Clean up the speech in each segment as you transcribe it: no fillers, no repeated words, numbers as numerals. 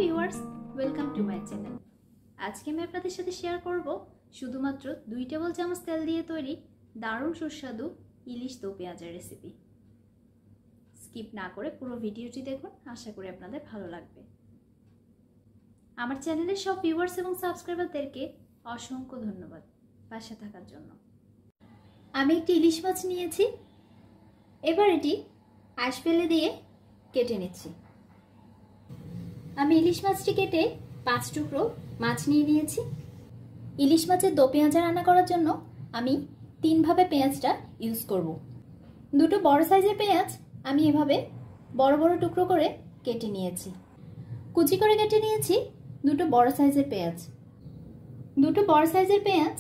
Viewers, welcome to my channel. আজকে আমি আপনাদের সাথে শেয়ার করব শুধুমাত্র 2 টেবিল চামচ তেল দিয়ে তৈরি দারুণ সুস্বাদু ইলিশ দো পেঁয়াজের রেসিপি। স্কিপ না করে পুরো ভিডিওটি দেখুন, আশা করি আপনাদের ভালো লাগবে। আমার চ্যানেলের সব ভিউয়ার্স এবং সাবস্ক্রাইবারদেরকে অসংখ্য ধন্যবাদ পাশে থাকার জন্য। আমি একটি ইলিশ মাছ নিয়েছি, এবার এটি আঁশ ফেলে দিয়ে কেটে নিচ্ছি। আমি ইলিশ মাছটি কেটে 5 টুকরো মাছ নিয়ে নিয়েছি। ইলিশ মাছের দো পেঁয়াজ রান্না করার জন্য আমি 3 ভাবে পেঁয়াজটা ইউজ করব। দুটো বড় সাইজের পেঁয়াজ আমি এভাবে বড় বড় টুকরো করে কেটে নিয়েছি। কুচি করে কেটে নিয়েছি দুটো বড় সাইজের পেঁয়াজ। দুটো বড় সাইজের পেঁয়াজ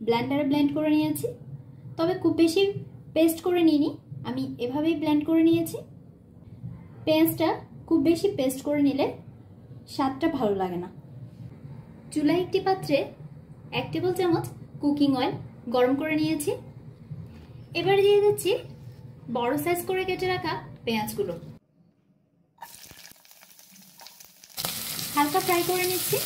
ব্লেন্ডারে ব্লেন্ড করে নিয়েছি, তবে খুব বেশি পেস্ট করে নিইনি, আমি এভাবেই ব্লেন্ড করে নিয়েছি। পেঁয়াজটা খুব বেশি পেস্ট করে নিলে স্বাদটা ভালো লাগে না। চুলায় একটি পাত্রে 1 টেবিল চামচ কুকিং অয়েল গরম করে নিয়েছি। এবার দিয়ে দিচ্ছি বড় সাইজ করে কেটে রাখা পেঁয়াজগুলো। হালকা ফ্রাই করে নিচ্ছি।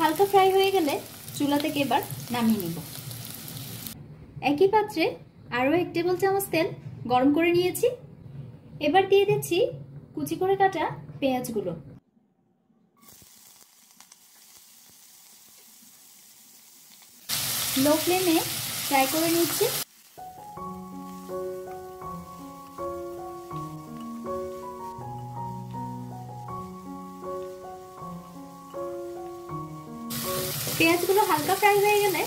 হালকা ফ্রাই হয়ে গেলে চুলা থেকে এবার নামিয়ে নিব। একই পাত্রে আরও 1 টেবিল চামচ তেল গরম করে নিয়েছি। এবার দিয়ে দিচ্ছি কুচি করে কাটা পেঁয়াজগুলো। লো ফ্লেমে ফ্রাই করে নিচ্ছি। পেঁয়াজগুলো হালকা ফ্রাই হয়ে গেলে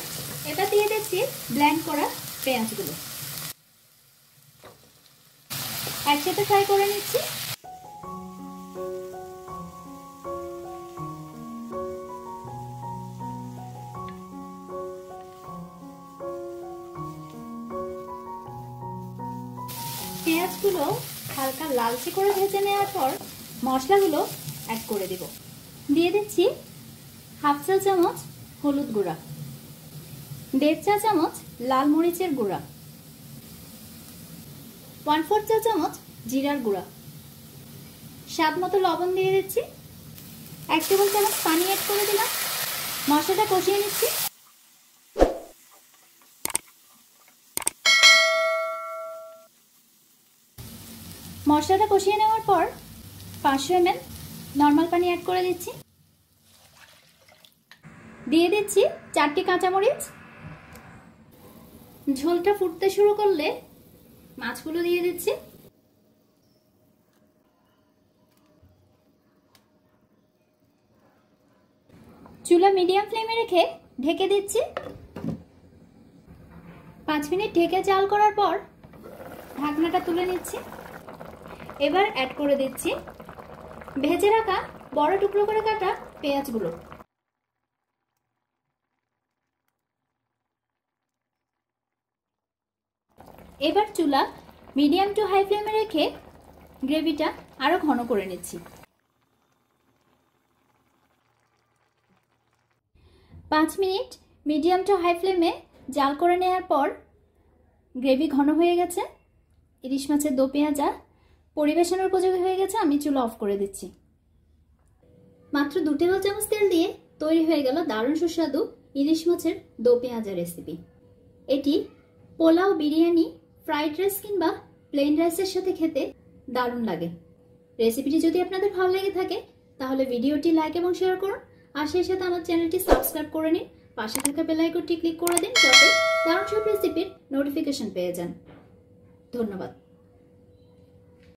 এবার দিয়ে দিচ্ছি ব্লেন্ড করা পেঁয়াজগুলো। একসাথে ফ্রাই করে নিচ্ছি। পেঁয়াজগুলো হালকা লালচে করে ভেজে নেওয়ার পর মশলাগুলো অ্যাড করে দিব। দিয়ে দিচ্ছি হাফ চা চামচ হলুদ গুঁড়া, 1.5 চা চামচ লাল মরিচের গুঁড়া, 1/4 চা চামচ জিরার গুঁড়া, স্বাদ মতো লবণ দিয়ে দিচ্ছি। 1 টেবিল চামচ পানি অ্যাড করে দিলাম। মশলাটা কষিয়ে নিচ্ছি। মশলাটা কষিয়ে নেওয়ার পর 500 ml নর্মাল পানি অ্যাড করে দিচ্ছি। দিয়ে দিচ্ছি 4টি কাঁচামরিচ। ঝোলটা ফুটতে শুরু করলে মাছগুলো দিয়ে দিচ্ছি। চুলা মিডিয়াম ফ্লেমে রেখে ঢেকে দিচ্ছি। 5 মিনিট ঢেকে জাল করার পর ঢাকনাটা তুলে নিচ্ছি। এবার অ্যাড করে দিচ্ছি ভেজে রাখা বড় টুকরো করে কাটা পেঁয়াজগুলো। এবার চুলা মিডিয়াম টু হাই ফ্লেমে রেখে গ্রেভিটা আরো ঘন করে নিচ্ছি। 5 মিনিট মিডিয়াম টু হাই ফ্লেমে জাল করে নেওয়ার পর গ্রেভি ঘন হয়ে গেছে। ইলিশ মাছের দো পেঁয়াজা পরিবেশনের উপযোগী হয়ে গেছে। আমি চুলা অফ করে দিচ্ছি। মাত্র 2 টেবিল চামচ তেল দিয়ে তৈরি হয়ে গেল দারুণ সুস্বাদু ইলিশ মাছের দো পেঁয়াজা রেসিপি। এটি পোলাও, বিরিয়ানি, ফ্রাইড রাইস কিংবা প্লেন রাইসের সাথে খেতে দারুণ লাগে। রেসিপিটি যদি আপনাদের ভালো লেগে থাকে তাহলে ভিডিওটি লাইক এবং শেয়ার করুন, আর সেই সাথে আমার চ্যানেলটি সাবস্ক্রাইব করে নিন। পাশে থাকা বেল আইকনটি ক্লিক করে দিন যাতে দারুণ সব রেসিপির নোটিফিকেশন পেয়ে যান। ধন্যবাদ।